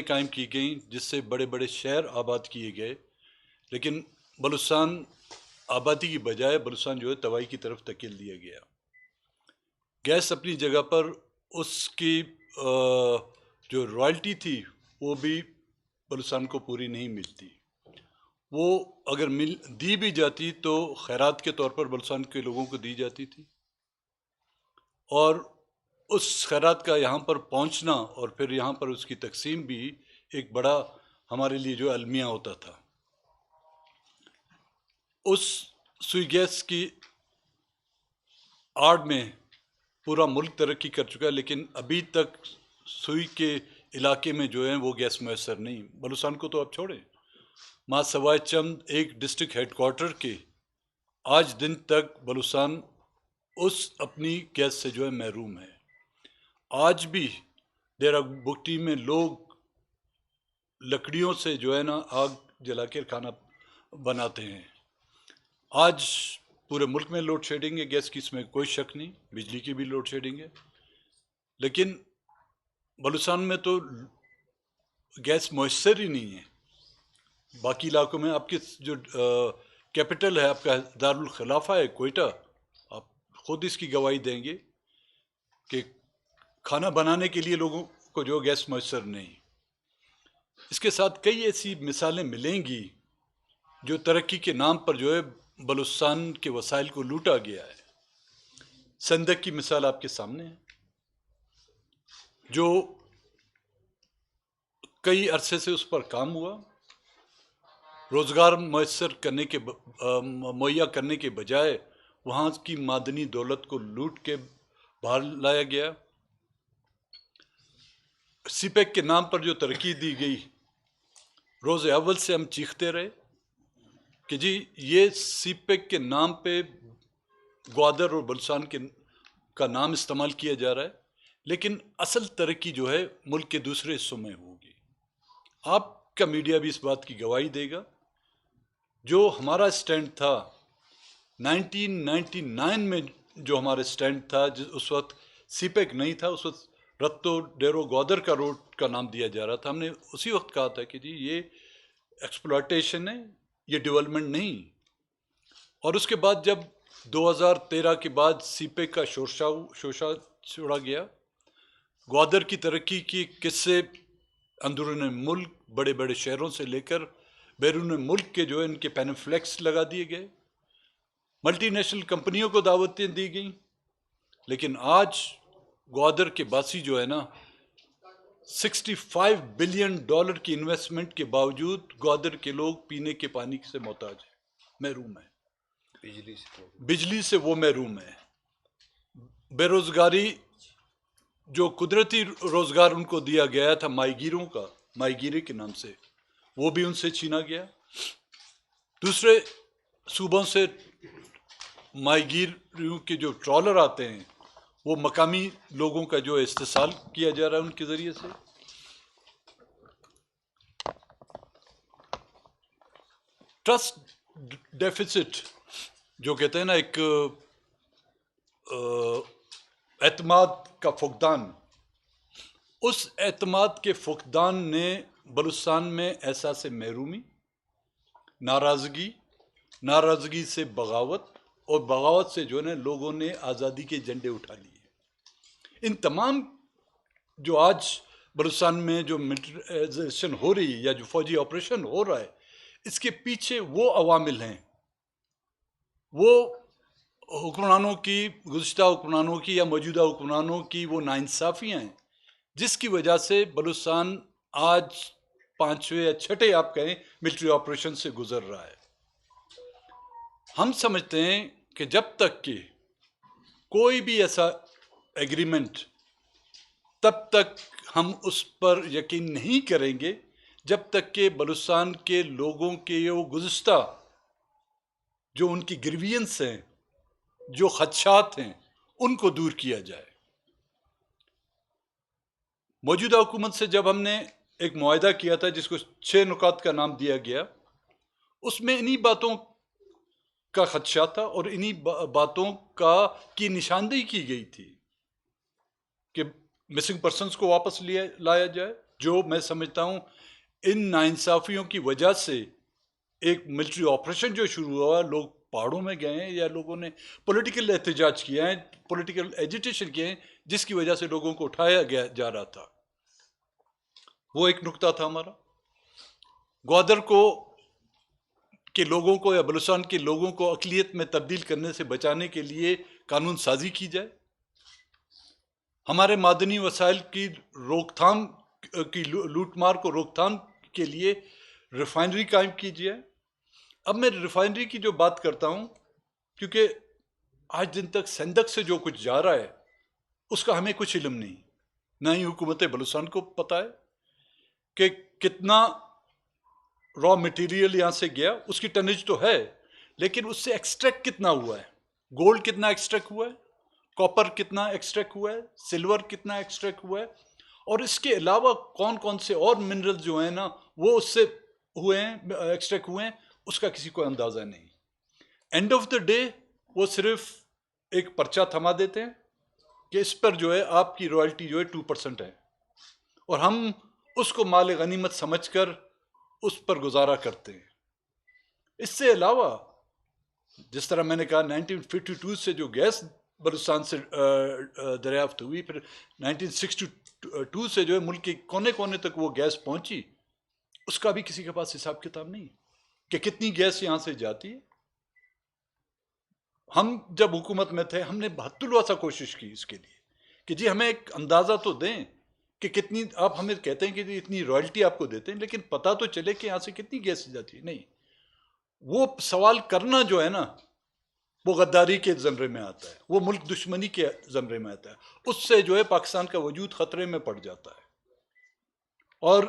قائم کی گئیں جس سے بڑے بڑے شہر آباد کیے گئے، لیکن بلوچستان آبادی کی بجائے بلوچستان جو ہے تباہی کی طرف دھکیل دیا گیا۔ گیس اپنی جگہ پر، اس کی جو رائلٹی تھی وہ بھی بلوچستان کو پوری نہیں ملتی، وہ اگر دی بھی جاتی تو خیرات کے طور پر بلوچستان کے لوگوں کو دی جاتی تھی، اور اس خیرات کا یہاں پر پہنچنا اور پھر یہاں پر اس کی تقسیم بھی ایک بڑا ہمارے لیے جو المیہ ہوتا تھا۔ اس سوئی گیس کی آڑ میں پورا ملک ترقی کر چکا ہے، لیکن ابھی تک سوئی کے علاقے میں جو ہے وہ گیس میسر نہیں۔ بلوچستان کو تو آپ چھوڑیں، ماں سوائے چند ایک ڈسٹرکٹ ہیڈ کوارٹر کے آج دن تک بلوچستان اس اپنی گیس سے جو ہے محروم ہے۔ آج بھی ڈیرہ بگٹی میں لوگ لکڑیوں سے جو ہے نا آگ جلا کے کھانا بناتے ہیں۔ آج پورے ملک میں لوڈ شیڈنگ ہے گیس کی، اس میں کوئی شک نہیں، بجلی کی بھی لوڈ شیڈنگ ہے، لیکن بلوچستان میں تو گیس میسر ہی نہیں ہے۔ باقی علاقوں میں آپ کے جو کیپٹل ہے، آپ کا دارالخلافہ ہے کوئٹہ، آپ خود اس کی گواہی دیں گے کہ کھانا بنانے کے لیے لوگوں کو جو گیس میسر نہیں۔ اس کے ساتھ کئی ایسی مثالیں ملیں گی جو ترقی کے نام پر جو ہے بلوچستان کے وسائل کو لوٹا گیا ہے۔ سندھ کی مثال آپ کے سامنے ہے، جو کئی عرصے سے اس پر کام ہوا، روزگار مہیا کرنے کے بجائے وہاں کی معدنی دولت کو لوٹ کے باہر لایا گیا۔ سی پیک کے نام پر جو ترقی دی گئی، روز اول سے ہم چیختے رہے کہ جی یہ سی پیک کے نام پہ گوادر اور بلوچستان کا نام استعمال کیا جا رہا ہے، لیکن اصل ترقی جو ہے ملک کے دوسرے حصوں میں ہوگی۔ آپ کا میڈیا بھی اس بات کی گواہی دے گا۔ جو ہمارا سٹینڈ تھا 1999 میں، جو ہمارا سٹینڈ تھا، اس وقت سی پیک نہیں تھا، اس وقت رتو ڈیرو گوادر کا روڈ کا نام دیا جا رہا تھا، ہم نے اسی وقت کہا تھا کہ جی یہ ایکسپلائٹیشن ہے، یہ ڈیولپمنٹ نہیں۔ اور اس کے بعد جب 2013 کے بعد سی پیک کا شوشہ چھوڑا گیا، گوادر کی ترقی کی قصے اندرون ملک بڑے بڑے شہروں سے لے کر بیرون ملک کے جو ہے ان کے پینفلیکس لگا دیے گئے، ملٹی نیشنل کمپنیوں کو دعوتیں دی گئیں، لیکن آج گوادر کے باسی جو ہے نا 65 بلین ڈالر کی انویسٹمنٹ کے باوجود گوادر کے لوگ پینے کے پانی سے محتاج ہیں، محروم ہیں، بجلی سے وہ محروم ہے۔ بے روزگاری، جو قدرتی روزگار ان کو دیا گیا تھا ماہی گیروں کا، ماہی گیری کے نام سے، وہ بھی ان سے چھینا گیا۔ دوسرے صوبوں سے ماہی گیروں کے جو ٹرالر آتے ہیں، وہ مقامی لوگوں کا جو استحصال کیا جا رہا ہے ان کے ذریعے سے۔ ٹرسٹ ڈیفیسٹ جو کہتے ہیں نا، ایک اعتماد کا فقدان، اس اعتماد کے فقدان نے بلوچستان میں احساس محرومی، ناراضگی سے بغاوت، اور بغاوت سے جو ہے نا لوگوں نے آزادی کے جھنڈے اٹھا لیے۔ ان تمام جو آج بلوچستان میں جو ملٹرائزیشن ہو رہی ہے یا جو فوجی آپریشن ہو رہا ہے، اس کے پیچھے وہ عوامل ہیں، وہ حکمرانوں کی، گزشتہ حکمرانوں کی یا موجودہ حکمرانوں کی وہ ناانصافیاں ہیں، جس کی وجہ سے بلوچستان آج 5ویں یا 6ٹھے آپ کہیں ملٹری آپریشن سے گزر رہا ہے۔ ہم سمجھتے ہیں کہ جب تک کہ کوئی بھی ایسا ایگریمنٹ، تب تک ہم اس پر یقین نہیں کریں گے جب تک کہ بلوچستان کے لوگوں کے وہ گزشتہ جو ان کی گریوینس ہیں، جو خدشات ہیں، ان کو دور کیا جائے۔ موجودہ حکومت سے جب ہم نے ایک معاہدہ کیا تھا جس کو 6 نکات کا نام دیا گیا، اس میں انہی باتوں کا خدشہ تھا اور انہی باتوں کی نشاندہی کی گئی تھی کہ مسنگ پرسنز کو واپس لایا جائے، جو میں سمجھتا ہوں ان ناانصافیوں کی وجہ سے ایک ملٹری آپریشن جو شروع ہوا، لوگ پہاڑوں میں گئے ہیں یا لوگوں نے پولیٹیکل احتجاج کیا ہے، پولیٹیکل ایجیٹیشن کیے ہیں، جس کی وجہ سے لوگوں کو اٹھایا جا رہا تھا. وہ ایک نقطہ تھا ہمارا. گوادر کے لوگوں کو یا بلوچستان کے لوگوں کو اقلیت میں تبدیل کرنے سے بچانے کے لیے قانون سازی کی جائے. ہمارے معدنی وسائل کی روک تھام کی لوٹ مار کو روک تھام کے لیے ریفائنری قائم کیجیے. اب میں ریفائنری کی جو بات کرتا ہوں، کیونکہ آج دن تک سندھ سے جو کچھ جا رہا ہے اس کا ہمیں کچھ علم نہیں، نہ ہی حکومت بلوچستان کو پتہ ہے کہ کتنا را مٹیریل یہاں سے گیا. اس کی ٹنیج تو ہے، لیکن اس سے ایکسٹریکٹ کتنا ہوا ہے، گولڈ کتنا ایکسٹریکٹ ہوا ہے، کاپر کتنا ایکسٹریکٹ ہوا ہے، سلور کتنا ایکسٹریکٹ ہوا ہے، اور اس کے علاوہ کون کون سے اور منرل جو ہیں نا وہ اس سے ہوئے ہیں، ایکسٹریکٹ ہوئے ہیں، اس کا کسی کو اندازہ نہیں. اینڈ آف دا ڈے وہ صرف ایک پرچہ تھما دیتے ہیں کہ اس پر جو ہے آپ کی رائلٹی جو ہے 2% ہے، اور ہم اس کو مال غنیمت سمجھ کر اس پر گزارا کرتے ہیں. اس سے علاوہ جس طرح میں نے کہا 1952 سے جو گیس بلوچستان سے دریافت ہوئی، پھر 1962 سے جو ہے ملک کے کونے کونے تک وہ گیس پہنچی، اس کا بھی کسی کے پاس حساب کتاب نہیں کہ کتنی گیس یہاں سے جاتی ہے. ہم جب حکومت میں تھے ہم نے حت الوسع کوشش کی اس کے لیے کہ جی ہمیں ایک اندازہ تو دیں کہ کتنی، آپ ہمیں کہتے ہیں کہ جی اتنی رائلٹی آپ کو دیتے ہیں، لیکن پتہ تو چلے کہ یہاں سے کتنی گیس جاتی ہے. نہیں، وہ سوال کرنا جو ہے نا وہ غداری کے زمرے میں آتا ہے، وہ ملک دشمنی کے زمرے میں آتا ہے. اس سے جو ہے پاکستان کا وجود خطرے میں پڑ جاتا ہے. اور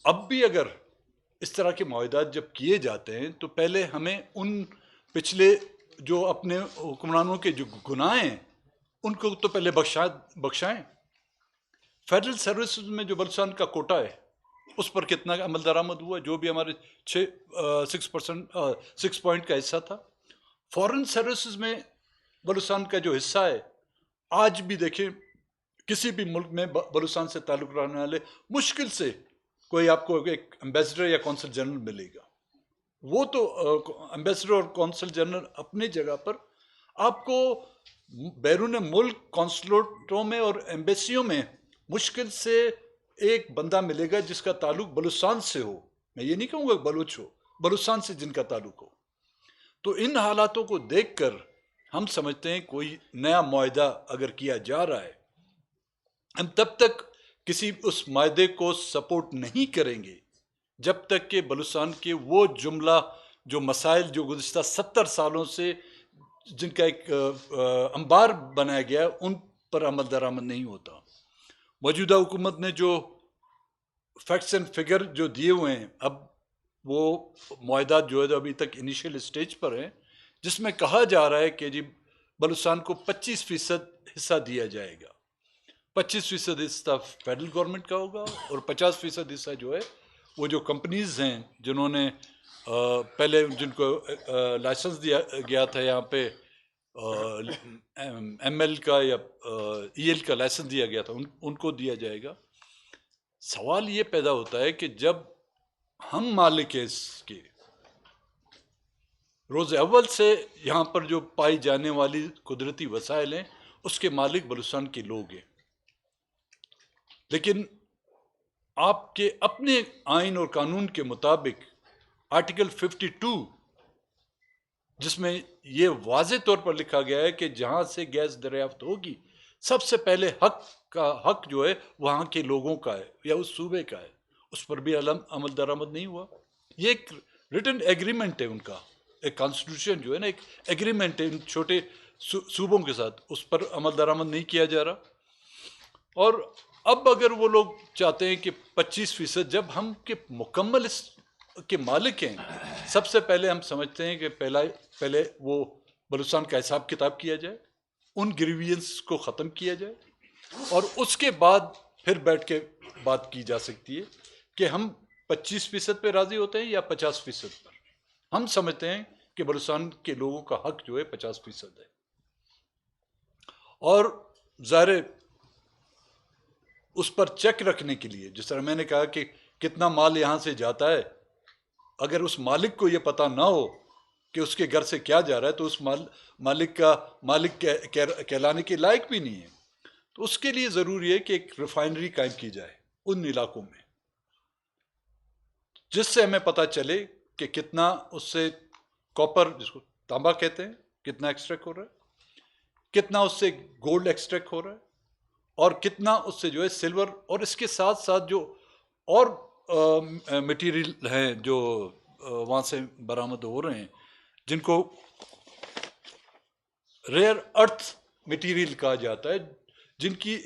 اب بھی اگر اس طرح کے معاہدات جب کیے جاتے ہیں تو پہلے ہمیں ان پچھلے جو اپنے حکمرانوں کے جو گناہ ہیں ان کو تو پہلے بخشائیں. فیڈرل سروسز میں جو بلوچستان کا کوٹا ہے اس پر کتنا عمل درآمد ہوا، جو بھی ہمارے 6 پوائنٹ کا حصہ تھا. فورن سروسز میں بلوچستان کا جو حصہ ہے، آج بھی دیکھیں کسی بھی ملک میں بلوچستان سے تعلق رکھنے والے مشکل سے کوئی آپ کو ایک ایمبیسڈر یا کونسل جنرل ملے گا. وہ تو ایمبیسڈر اور کونسل جنرل اپنی جگہ پر، آپ کو بیرون ملک کونسلوٹوں میں اور ایمبیسیوں میں مشکل سے ایک بندہ ملے گا جس کا تعلق بلوچستان سے ہو. میں یہ نہیں کہوں گا بلوچ ہو، بلوچستان سے جن کا تعلق ہو. تو ان حالاتوں کو دیکھ کر ہم سمجھتے ہیں کوئی نیا معاہدہ اگر کیا جا رہا ہے، ہم تب تک کسی اس معاہدے کو سپورٹ نہیں کریں گے جب تک کہ بلوچستان کے وہ جملہ جو مسائل جو گزشتہ 70 سالوں سے جن کا ایک انبار بنایا گیا ہے ان پر عمل درآمد نہیں ہوتا. موجودہ حکومت نے جو فیکٹس اینڈ فگر جو دیے ہوئے ہیں، اب وہ معاہدات جو ہے ابھی تک انیشیل اسٹیج پر ہیں، جس میں کہا جا رہا ہے کہ جی بلوچستان کو 25% حصہ دیا جائے گا. 25% حصہ فیڈرل گورنمنٹ کا ہوگا اور 50% حصہ جو ہے وہ جو کمپنیز ہیں جنہوں نے پہلے جن کو لائسنس دیا گیا تھا یہاں پہ ایم ایل کا یا ای ایل کا لائسنس دیا گیا تھا، ان کو دیا جائے گا. سوال یہ پیدا ہوتا ہے کہ جب ہم مالک ہیں اس کے، روز اول سے یہاں پر جو پائی جانے والی قدرتی وسائل ہیں اس کے مالک بلوچستان کے لوگ ہیں، لیکن آپ کے اپنے آئین اور قانون کے مطابق آرٹیکل 52 جس میں یہ واضح طور پر لکھا گیا ہے کہ جہاں سے گیس دریافت ہوگی سب سے پہلے حق جو ہے وہاں کے لوگوں کا ہے یا اس صوبے کا ہے، اس پر بھی عمل درآمد نہیں ہوا. یہ ایک ریٹن ایگریمنٹ ہے ان کا، ایک کانسٹیٹیوشن جو ہے نا ایک ایگریمنٹ ہے ان چھوٹے صوبوں کے ساتھ، اس پر عمل درآمد نہیں کیا جا رہا. اور اب اگر وہ لوگ چاہتے ہیں کہ 25%، جب ہم کے مکمل اس کے مالک ہیں، سب سے پہلے ہم سمجھتے ہیں کہ پہلے وہ بلوچستان کا حساب کتاب کیا جائے، ان گریوینس کو ختم کیا جائے، اور اس کے بعد پھر بیٹھ کے بات کی جا سکتی ہے کہ ہم 25% پہ راضی ہوتے ہیں یا 50% پر. ہم سمجھتے ہیں کہ بلوچستان کے لوگوں کا حق جو ہے 50% ہے. اور ظاہر اس پر چیک رکھنے کے لیے، جس طرح میں نے کہا کہ کتنا مال یہاں سے جاتا ہے، اگر اس مالک کو یہ پتہ نہ ہو کہ اس کے گھر سے کیا جا رہا ہے تو اس مالک کہلانے کے لائق بھی نہیں ہے. تو اس کے لیے ضروری ہے کہ ایک ریفائنری قائم کی جائے ان علاقوں میں، جس سے ہمیں پتہ چلے کہ کتنا اس سے کاپر، جس کو تانبا کہتے ہیں، کتنا ایکسٹریکٹ ہو رہا ہے، کتنا اس سے گولڈ ایکسٹریکٹ ہو رہا ہے، اور کتنا اس سے جو ہے سلور، اور اس کے ساتھ ساتھ جو اور مٹیریل ہیں جو وہاں سے برآمد ہو رہے ہیں، جن کو ریئر ارتھ مٹیریل کہا جاتا ہے، جن کی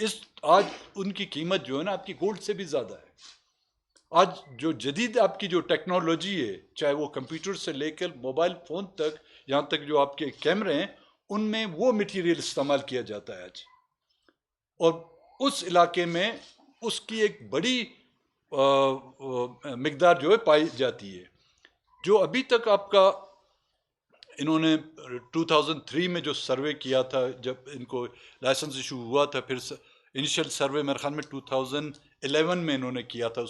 آج ان کی قیمت جو ہے نا آپ کی گولڈ سے بھی زیادہ ہے. آج جو جدید آپ کی جو ٹیکنالوجی ہے، چاہے وہ کمپیوٹر سے لے کر موبائل فون تک، یہاں تک جو آپ کے کیمرے ہیں، ان میں وہ مٹیریل استعمال کیا جاتا ہے آج. اور اس علاقے میں اس کی ایک بڑی مقدار جو ہے پائی جاتی ہے. جو ابھی تک آپ کا انہوں نے 2003 میں جو سروے کیا تھا، جب ان کو لائسنس ایشو ہوا تھا، پھر انیشل سروے میرے خیال میں 2011 میں انہوں نے کیا تھا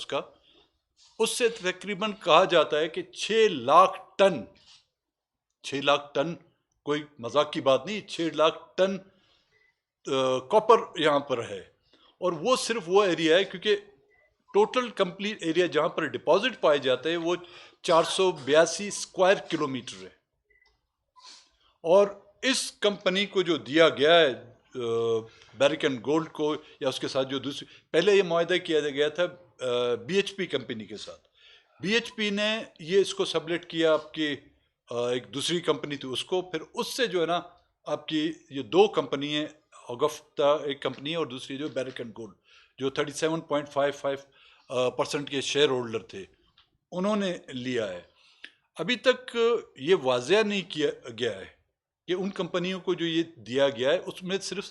اس سے تقریباً کہا جاتا ہے کہ 6 لاکھ ٹن کوئی مذاق کی بات نہیں، 6 لاکھ ٹن کاپر یہاں پر ہے. اور وہ صرف وہ ایریا ہے، کیونکہ ٹوٹل کمپلیٹ ایریا جہاں پر ڈپازٹ پائے جاتے ہیں وہ 482 اسکوائر کلومیٹر ہے. اور اس کمپنی کو جو دیا گیا ہے بیریک اینڈ گولڈ کو، یا اس کے ساتھ جو دوسری، پہلے یہ معاہدہ کیا گیا تھا بی ایچ پی کمپنی کے ساتھ. بی ایچ پی نے یہ اس کو سبلیٹ کیا آپ کی ایک دوسری کمپنی تھی اس کو، پھر اس سے جو ہے نا آپ کی یہ دو کمپنی ہیں، اوگفتا ایک کمپنی ہے اور دوسری جو بیریک اینڈ گولڈ، جو 37.55% کے شیئر ہولڈر تھے، انہوں نے لیا ہے. ابھی تک یہ واضح نہیں کیا گیا ہے کہ ان کمپنیوں کو جو یہ دیا گیا ہے اس میں صرف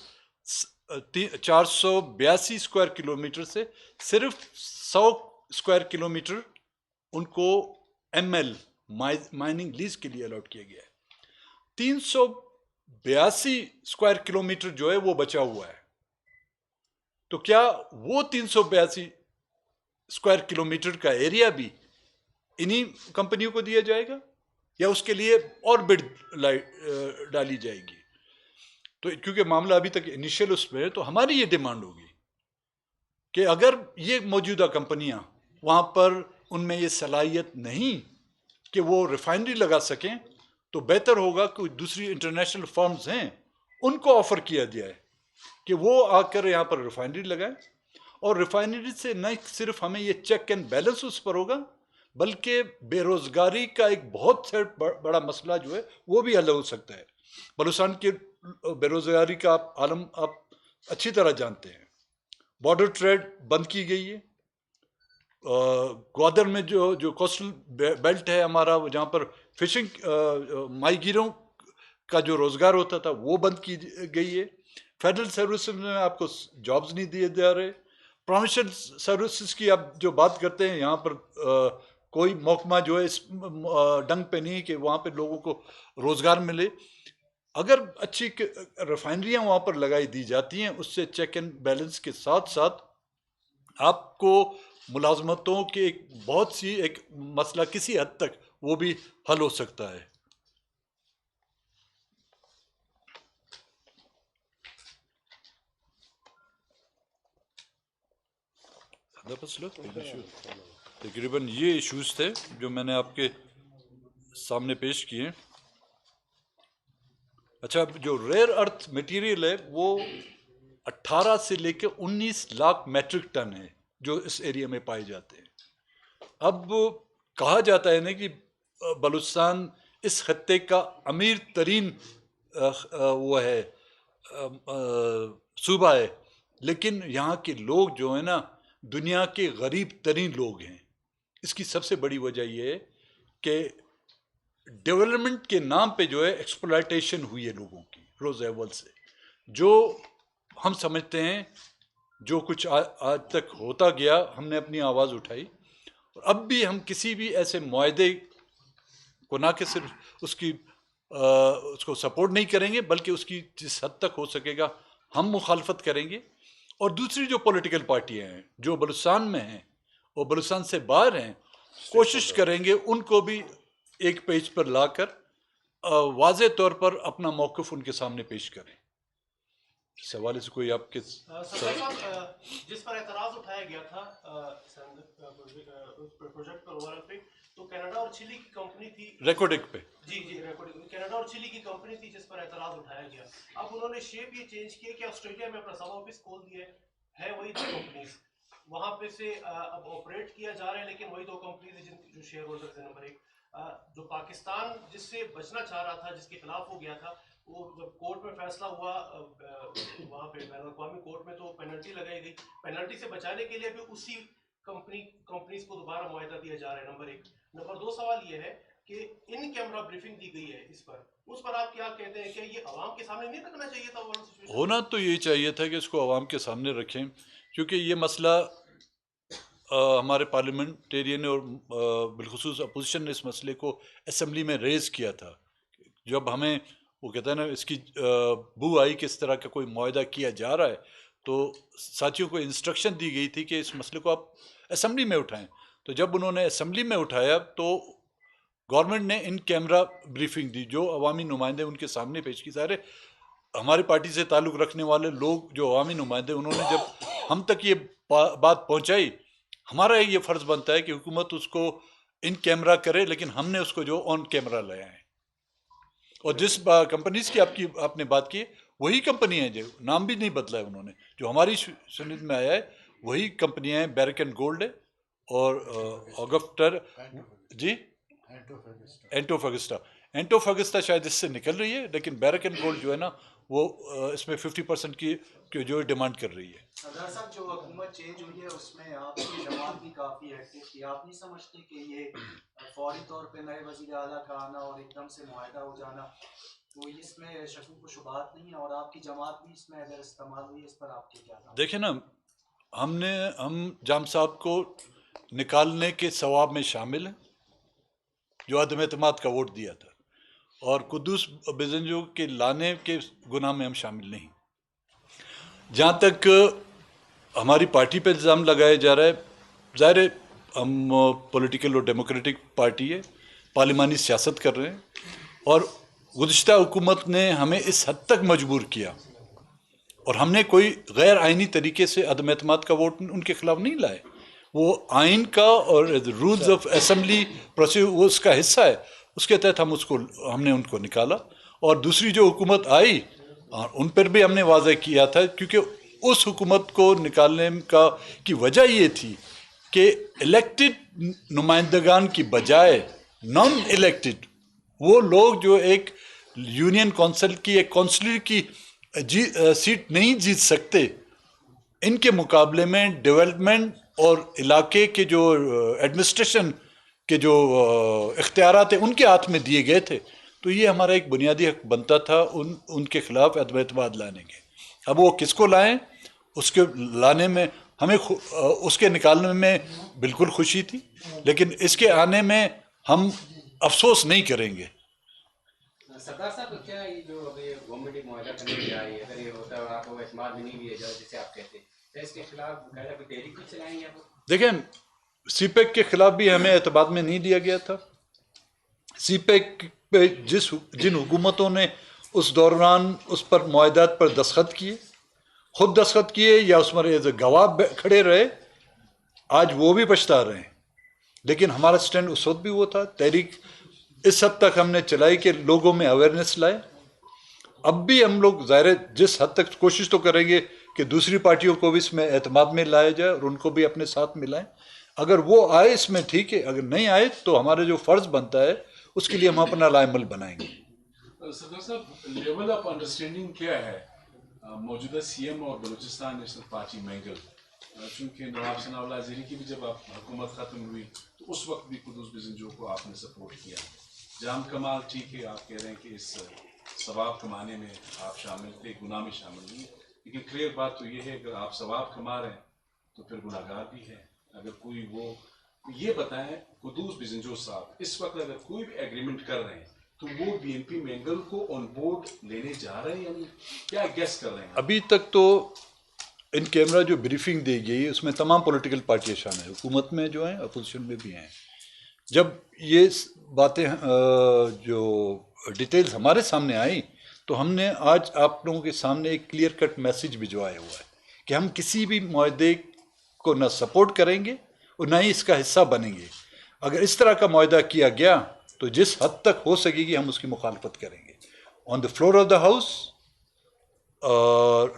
482 اسکوائر کلومیٹر سے صرف 100 اسکوائر کلومیٹر ان کو ایم ایل مائننگ لیز کے لیے الاٹ کیا گیا ہے. 382 اسکوائر کلومیٹر جو ہے وہ بچا ہوا ہے. تو کیا وہ 382 اسکوائر کلومیٹر کا ایریا بھی انہی کمپنیوں کو دیا جائے گا، یا اس کے لیے اور بڈ ڈالی جائے گی؟ تو کیونکہ معاملہ ابھی تک انیشل اس میں ہے، تو ہماری یہ ڈیمانڈ ہوگی کہ اگر یہ موجودہ کمپنیاں وہاں پر ان میں یہ صلاحیت نہیں کہ وہ ریفائنری لگا سکیں، تو بہتر ہوگا کہ دوسری انٹرنیشنل فرمز ہیں ان کو آفر کیا جائے کہ وہ آ کر یہاں پر ریفائنری لگائیں. اور ریفائنری سے نہ صرف ہمیں یہ چیک اینڈ بیلنس اس پر ہوگا، بلکہ بے روزگاری کا ایک بہت سے بڑا مسئلہ جو ہے وہ بھی حل ہو سکتا ہے. بلوچستان کی بے روزگاری کا عالم آپ اچھی طرح جانتے ہیں. بارڈر ٹریڈ بند کی گئی ہے. گوادر میں جو کوسٹل بیلٹ ہے ہمارا، جہاں پر فشنگ ماہی گیروں کا جو روزگار ہوتا تھا وہ بند کی گئی ہے. فیڈرل سروسز میں آپ کو جابز نہیں دیے جا رہے. پروونشل سروسز کی آپ جو بات کرتے ہیں، یہاں پر کوئی محکمہ جو ہے اس ڈنگ پہ نہیں کہ وہاں پہ لوگوں کو روزگار ملے. اگر اچھی ریفائنریاں وہاں پر لگائی دی جاتی ہیں، اس سے چیک اینڈ بیلنس کے ساتھ ساتھ آپ کو ملازمتوں کے ایک بہت سی ایک مسئلہ کسی حد تک وہ بھی حل ہو سکتا ہے. تقریباً یہ ایشوز تھے جو میں نے آپ کے سامنے پیش کیے. اچھا، جو ریئر ارتھ مٹیریل ہے وہ 18 سے لے کے 19 لاکھ میٹرک ٹن ہے جو اس ایریا میں پائے جاتے ہیں. اب کہا جاتا ہے نا کہ بلوچستان اس خطے کا امیر ترین وہ ہے صوبہ ہے، لیکن یہاں کے لوگ جو ہیں نا دنیا کے غریب ترین لوگ ہیں. اس کی سب سے بڑی وجہ یہ ہے کہ ڈیولپمنٹ کے نام پہ جو ہے ایکسپلائٹیشن ہوئی ہے لوگوں کی روز اول سے. جو ہم سمجھتے ہیں جو کچھ آج تک ہوتا گیا، ہم نے اپنی آواز اٹھائی، اور اب بھی ہم کسی بھی ایسے معاہدے کو نہ کہ صرف اس کو سپورٹ نہیں کریں گے، بلکہ اس کی جس حد تک ہو سکے گا ہم مخالفت کریں گے. اور دوسری جو پولیٹیکل پارٹیاں ہیں جو بلوچستان میں ہیں اور بلوچستان سے باہر ہیں کوشش کریں گے ان کو بھی ایک پیج پر لا کر واضح طور پر اپنا موقف ان کے سامنے پیش کریں. اس حوالے سے کوئی آپ کے جس پر اعتراض اٹھایا گیا تھا پروجیکٹ پر اوورال پہ تو کینیڈا اور چلی کی کمپنی تھی ریکارڈنگ پہ جی ریکارڈنگ کینیڈا اور چلی کی کمپنی تھی جس پر اعتراض اٹھایا گیا. اب انہوں نے شیپ یہ چینج کیا کہ آسٹریلیا میں اپنا سب آفس کھول دیا ہے وہی دو کمپنیز وہاں پہ سے اب آپریٹ کیا جا رہا ہے لیکن وہی دو کمپنیز ہیں جن جو شیئر ہولڈرز ہیں. نمبر ایک جو پاکستان جس سے بچنا چاہ رہا تھا جس کے خلاف ہو گیا تھا وہ جب کورٹ میں فیصلہ ہوا وہاں پہ بین الاقوامی کورٹ میں تو پینلٹی لگائی گئی. پینلٹی سے بچانے کے لیے بھی اسی کمپنیز کو دوبارہ معاہدہ دیا جا رہا ہے. نمبر ایک. نمبر دو سوال یہ ہے کہ ان کیمرہ بریفنگ دی گئی ہے اس پر آپ کیا کہتے ہیں کہ یہ عوام کے سامنے نہیں رکھنا چاہیے تھا؟ ہونا تو یہی چاہیے تھا کہ اس کو عوام کے سامنے رکھیں کیونکہ یہ مسئلہ ہمارے پارلیمنٹیرین اور بالخصوص اپوزیشن نے اس مسئلے کو اسمبلی میں ریز کیا تھا. جب ہمیں وہ کہتا ہے نا اس کی بو آئی کہ اس طرح کا کوئی معاہدہ کیا جا رہا ہے تو ساتھیوں کو انسٹرکشن دی گئی تھی کہ اس مسئلے کو آپ اسمبلی میں اٹھائیں. تو جب انہوں نے اسمبلی میں اٹھایا تو گورنمنٹ نے ان کیمرہ بریفنگ دی جو عوامی نمائندے ان کے سامنے پیش کی. سارے ہماری پارٹی سے تعلق رکھنے والے لوگ جو عوامی نمائندے انہوں نے جب ہم تک یہ بات پہنچائی ہمارا یہ فرض بنتا ہے کہ حکومت اس کو ان کیمرہ کرے لیکن ہم نے اس کو جو آن کیمرہ لے آئے. اور جس کمپنیز کی آپ نے بات کی وہی کمپنی ہیں جو نام بھی نہیں بدلا ہے انہوں نے جو ہماری سند میں آیا ہے وہی کمپنیاں ہیں. بیرک اینڈ گولڈ ہے اور آگفٹر جی اینٹوفگسٹا شاید اس سے نکل رہی ہے لیکن بیرک اینڈ گولڈ جو ہے نا وہ اس میں 50% کی جو ڈیمانڈ کر رہی ہے. سردار صاحب جو حکومت چینج ہوئی ہے اس میں آپ کی جماعت بھی کافی ایکٹیو تھی. آپ نہیں سمجھتے کہ یہ فوری طور پہ نئے وزیر اعلیٰ کا آنا اور ایک دم سے معاہدہ ہو جانا تو اس میں شکوک و شبہات نہیں ہے اور آپ کی جماعت بھی اس میں اگر استعمال ہوئی اس پر آپ کے کیا نام؟ دیکھیں نا ہم جام صاحب کو نکالنے کے ثواب میں شامل ہیں جو عدم اعتماد کا ووٹ دیا تھا اور قدوس بزنجو کے لانے کے گناہ میں ہم شامل نہیں. جہاں تک ہماری پارٹی پہ الزام لگایا جا رہا ہے ظاہر ہے ہم پولیٹیکل اور ڈیموکریٹک پارٹی ہے پارلیمانی سیاست کر رہے ہیں اور گزشتہ حکومت نے ہمیں اس حد تک مجبور کیا اور ہم نے کوئی غیر آئینی طریقے سے عدم اعتماد کا ووٹ ان کے خلاف نہیں لائے. وہ آئین کا اور رولز آف اسمبلی پروسیجر وہ اس کا حصہ ہے اس کے تحت ہم نے ان کو نکالا. اور دوسری جو حکومت آئی ان پر بھی ہم نے واضح کیا تھا کیونکہ اس حکومت کو نکالنے کی وجہ یہ تھی کہ الیکٹڈ نمائندگان کی بجائے نان الیکٹڈ وہ لوگ جو ایک یونین کونسل کی ایک کونسلر کی سیٹ نہیں جیت سکتے ان کے مقابلے میں ڈیولپمنٹ اور علاقے کے جو ایڈمنسٹریشن کے جو اختیارات ہیں ان کے ہاتھ میں دیے گئے تھے. تو یہ ہمارا ایک بنیادی حق بنتا تھا ان کے خلاف عدم اعتماد لانے کے. اب وہ کس کو لائیں اس کے لانے میں ہمیں اس کے نکالنے میں بالکل خوشی تھی لیکن اس کے آنے میں ہم افسوس نہیں کریں گے. سردار صاحب کیا یہ جو ابھی گورنمنٹ معاہدہ کرنے جا رہی ہے اگر یہ ہوتا ہے اور آپ کو اعتماد میں نہیں لیا جائے جیسے آپ کہتے ہیں تو اس کے خلاف باقاعدہ کوئی تحریک بھی چلائیں گے آپ؟ دیکھیں سی پیک کے خلاف بھی ہمیں اعتماد میں نہیں دیا گیا تھا. سی پیک پہ جن حکومتوں نے اس دوران اس پر معاہدات پر دستخط کیے خود دستخط کیے یا اس میں گواہ کھڑے رہے آج وہ بھی پچھتا رہے ہیں لیکن ہمارا سٹینڈ اس وقت بھی وہ تھا. تحریک اس حد تک ہم نے چلائی کہ لوگوں میں اویئرنیس لائے. اب بھی ہم لوگ ظاہر جس حد تک کوشش تو کریں گے کہ دوسری پارٹیوں کو بھی اس میں اعتماد میں لایا جائے اور ان کو بھی اپنے ساتھ ملائیں. اگر وہ آئے اس میں ٹھیک ہے اگر نہیں آئے تو ہمارا جو فرض بنتا ہے اس کے لیے ہم اپنا لائے عمل بنائیں گے. سردار صاحب لیول آف انڈرسٹینڈنگ کیا ہے موجودہ سی ایم اور بلوچستان نیشنل پارٹی مینگل چونکہ نواب ثناء اللہ زیری کی بھی جب آپ حکومت ختم ہوئی تو اس وقت بھی قدوس بزنجو کو آپ نے سپورٹ کیا. جام کمال ٹھیک ہے آپ کہہ رہے ہیں کہ اس ثواب کمانے میں آپ شامل تھے گناہ میں شامل نہیں لیکن کلیئر بات تو یہ ہے اگر آپ ثواب کما رہے ہیں تو پھر گناہ گار بھی ہے. اگر کوئی وہ یہ بتائیں قدوس بزنجو صاحب اس وقت اگر کوئی بھی ایگریمنٹ کر رہے ہیں تو وہ بی این پی مینگل کو آن بورڈ لینے جا رہے ہیں یعنی کیا گیس کر رہے ہیں؟ ابھی تک تو ان کیمرہ جو بریفنگ دی گئی اس میں تمام پولیٹیکل پارٹیاں شامل ہیں, حکومت میں جو ہیں, اپوزیشن میں بھی ہیں. جب یہ باتیں جو ڈیٹیلز ہمارے سامنے آئیں تو ہم نے آج آپ لوگوں کے سامنے ایک کلیئر کٹ میسیج بھجوایا ہوا ہے کہ ہم کسی بھی معاہدے کو نہ سپورٹ کریں گے اور نہ ہی اس کا حصہ بنیں گے. اگر اس طرح کا معاہدہ کیا گیا تو جس حد تک ہو سکے گی ہم اس کی مخالفت کریں گے on the floor of the house,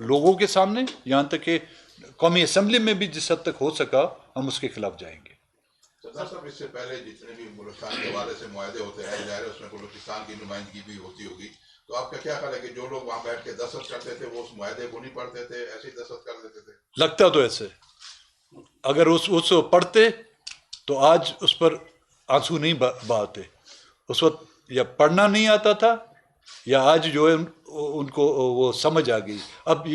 لوگوں کے سامنے, یہاں تک کہ قومی اسمبلی میں بھی جس حد تک ہو سکا ہم اس کے خلاف جائیں گے. سردار صاحب, اس سے پہلے جتنے بھی بلوچستان کے حوالے سے معاہدے ہوتے ہیں, ظاہر ہے اس میں بلوچستان کی نمائندگی بھی ہوتی ہوگی, تو آپ کا کیا خیال ہے کہ جو لوگ وہاں بیٹھ کے دستخط کرتے تھے وہ اس معاہدے کو نہیں پڑھتے تھے, ایسے ہی دستخط کر دیتے تھے؟ لگتا تو ایسے, اگر اس پڑھتے تو آج اس پر آنسو نہیں بہاتے. اس وقت یا پڑھنا نہیں آتا تھا یا آج جو ہے ان کو وہ سمجھ آ گئی. اب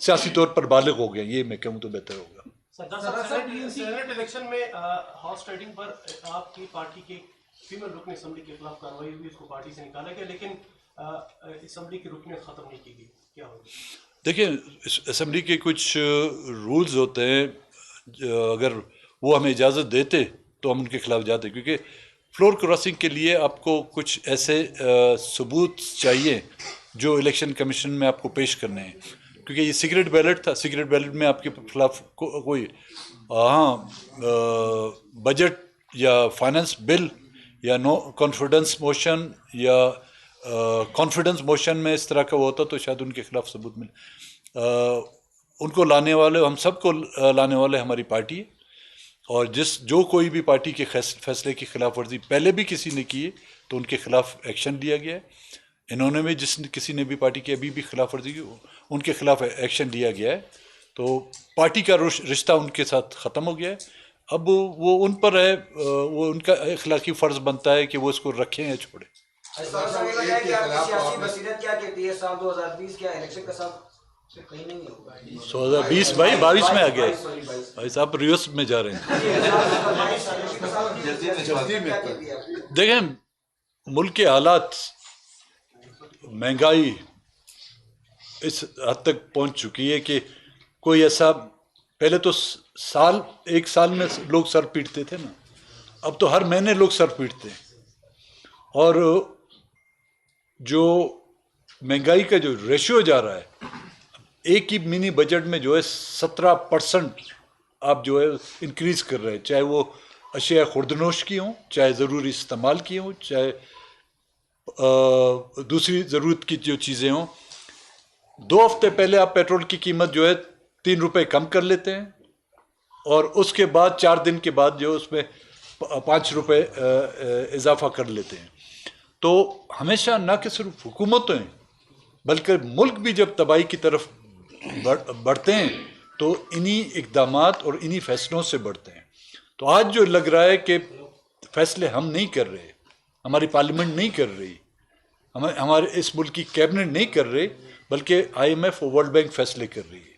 سیاسی طور پر بالغ ہو گئے, یہ میں کہوں تو بہتر ہوگا. سینیٹ الیکشن میں ہارس ٹریڈنگ پر آپ کی پارٹی کے فیمل رکن اسمبلی کے خلاف کارروائی ہوئی, اس کو پارٹی سے نکالا گیا, لیکن اسمبلی کی رکنیت ختم نہیں کی گئی, کیا ہوگا؟ دیکھیں, اسمبلی کے کچھ رولز ہوتے ہیں, اگر وہ ہمیں اجازت دیتے تو ہم ان کے خلاف جاتے, کیونکہ فلور کراسنگ کے لیے آپ کو کچھ ایسے ثبوت چاہیے جو الیکشن کمیشن میں آپ کو پیش کرنے ہیں, کیونکہ یہ سیکرٹ بیلٹ تھا. سیکرٹ بیلٹ میں آپ کے خلاف کوئی بجٹ یا فائنانس بل یا نو کانفیڈنس موشن یا کانفیڈنس موشن میں اس طرح کا وہ ہوتا تو شاید ان کے خلاف ثبوت ملے. ان کو لانے والے, ہم سب کو لانے والے ہماری پارٹی ہے, اور جو کوئی بھی پارٹی کے فیصلے کی خلاف ورزی پہلے بھی کسی نے کی ہے تو ان کے خلاف ایکشن لیا گیا ہے. انہوں نے بھی کسی نے بھی پارٹی کی ابھی بھی خلاف ورزی کی, ان کے خلاف ایکشن لیا گیا ہے. تو پارٹی کا رشتہ ان کے ساتھ ختم ہو گیا ہے. اب وہ ان پر ہے, وہ ان کا اخلاقی فرض بنتا ہے کہ وہ اس کو رکھیں یا چھوڑیں. سال 2020 کیا الیکشن کا سال کہیں نہیں ہوگا, 2020 بھائی 22 میں آ گئے بھائی صاحب, ریوس میں جا رہے ہیں. دیکھیں, ملک کے حالات, مہنگائی اس حد تک پہنچ چکی ہے کہ کوئی ایسا, پہلے تو ایک سال میں لوگ سر پیٹتے تھے نا, اب تو ہر مہینے لوگ سر پیٹتے ہیں. اور جو مہنگائی کا جو ریشیو جا رہا ہے, ایک ہی منی بجٹ میں جو ہے 17% آپ جو ہے انکریز کر رہے ہیں, چاہے وہ اشیاء خوردنوش کی ہوں, چاہے ضروری استعمال کی ہوں, چاہے دوسری ضرورت کی جو چیزیں ہوں. 2 ہفتے پہلے آپ پیٹرول کی قیمت جو ہے 3 روپے کم کر لیتے ہیں, اور اس کے بعد 4 دن کے بعد جو اس میں 5 روپے اضافہ کر لیتے ہیں. تو ہمیشہ نہ کہ صرف حکومتیں بلکہ ملک بھی جب تباہی کی طرف بڑھتے ہیں تو انہی اقدامات اور انہی فیصلوں سے بڑھتے ہیں. تو آج جو لگ رہا ہے کہ فیصلے ہم نہیں کر رہے, ہماری پارلیمنٹ نہیں کر رہی, ہمارے اس ملک کی کیبنٹ نہیں کر رہے, بلکہ IMF اور ورلڈ بینک فیصلے کر رہی ہے.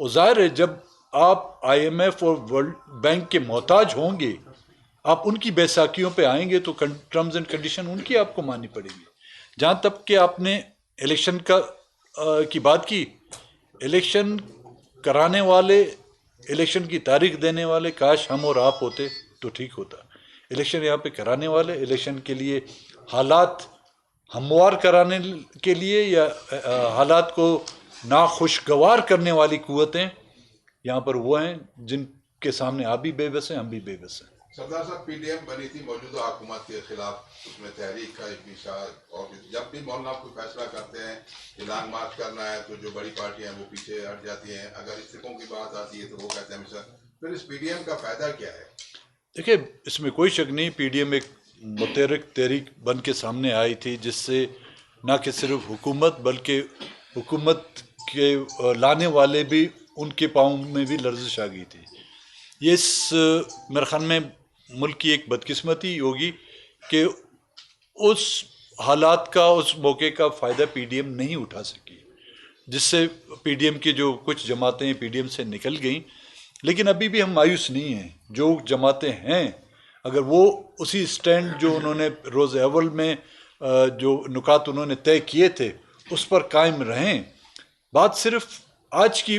اور ظاہر ہے جب آپ IMF اور ورلڈ بینک کے محتاج ہوں گے, آپ ان کی بیساکھیوں پہ آئیں گے تو ٹرمز اینڈ کنڈیشن ان کی آپ کو ماننی پڑے گی. جہاں تک کہ آپ نے الیکشن کی بات کی, الیکشن کرانے والے, الیکشن کی تاریخ دینے والے کاش ہم اور آپ ہوتے تو ٹھیک ہوتا. الیکشن یہاں پہ کرانے والے, الیکشن کے لیے حالات ہموار کرانے کے لیے یا حالات کو ناخوشگوار کرنے والی قوتیں یہاں پر وہ ہیں جن کے سامنے آپ بھی بے بس ہیں, ہم بھی بے بس ہیں. سردار صاحب, PDM بنی تھی موجودہ حکومت کے خلاف, اس میں تحریک کا ایک اشارہ, اور جب بھی مولانا کوئی فیصلہ کرتے ہیں کہ لانگ مارچ کرنا ہے تو جو بڑی پارٹیاں ہیں وہ پیچھے ہٹ جاتی ہیں. اگر استعفوں کی بات آتی ہے تو وہ کہتے ہیں ہمیشہ, پھر اس PDM کا فائدہ کیا ہے؟ دیکھیں, اس میں کوئی شک نہیں, PDM ایک متحرک تحریک بن کے سامنے آئی تھی جس سے نہ کہ صرف حکومت بلکہ حکومت کے لانے والے بھی ان کے پاؤں میں بھی لرزش آ گئی تھی. یہ اس میرے خیال میں ملک کی ایک بدقسمتی ہوگی کہ اس حالات کا, اس موقع کا فائدہ PDM نہیں اٹھا سکی, جس سے PDM کی جو کچھ جماعتیں PDM سے نکل گئیں. لیکن ابھی بھی ہم مایوس نہیں ہیں. جو جماعتیں ہیں اگر وہ اسی سٹینڈ جو انہوں نے روز اول میں جو نکات انہوں نے طے کیے تھے اس پر قائم رہیں, بات صرف آج کی